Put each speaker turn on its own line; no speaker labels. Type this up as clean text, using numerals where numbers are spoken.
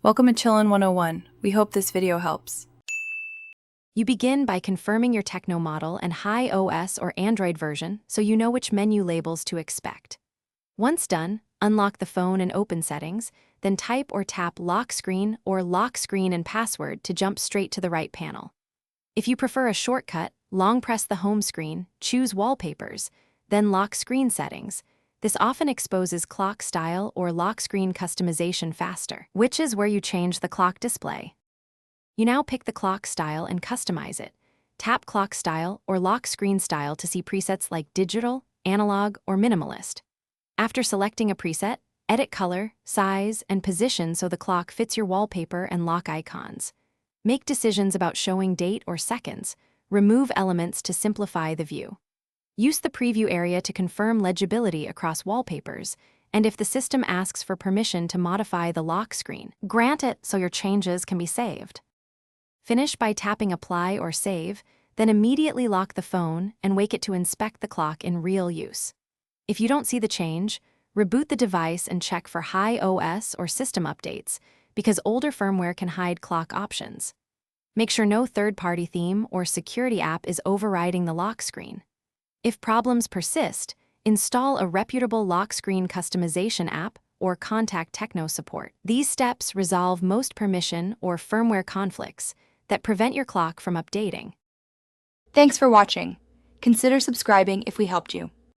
Welcome to Chillin' 101. We hope this video helps.
You begin by confirming your Tecno model and high OS or Android version so you know which menu labels to expect. Once done, unlock the phone and open settings, then type or tap lock screen or lock screen and password to jump straight to the right panel. If you prefer a shortcut, long press the home screen, choose wallpapers, then lock screen settings. This often exposes clock style or lock screen customization faster, which is where you change the clock display. You now pick the clock style and customize it. Tap clock style or lock screen style to see presets like digital, analog, or minimalist. After selecting a preset, edit color, size, and position so the clock fits your wallpaper and lock icons. Make decisions about showing date or seconds. Remove elements to simplify the view. Use the preview area to confirm legibility across wallpapers, and if the system asks for permission to modify the lock screen, grant it so your changes can be saved. Finish by tapping Apply or Save, then immediately lock the phone and wake it to inspect the clock in real use. If you don't see the change, reboot the device and check for high OS or system updates, because older firmware can hide clock options. Make sure no third-party theme or security app is overriding the lock screen. If problems persist, install a reputable lock screen customization app or contact Tecno support. These steps resolve most permission or firmware conflicts that prevent your clock from updating.
Thanks for watching. Consider subscribing if we helped you.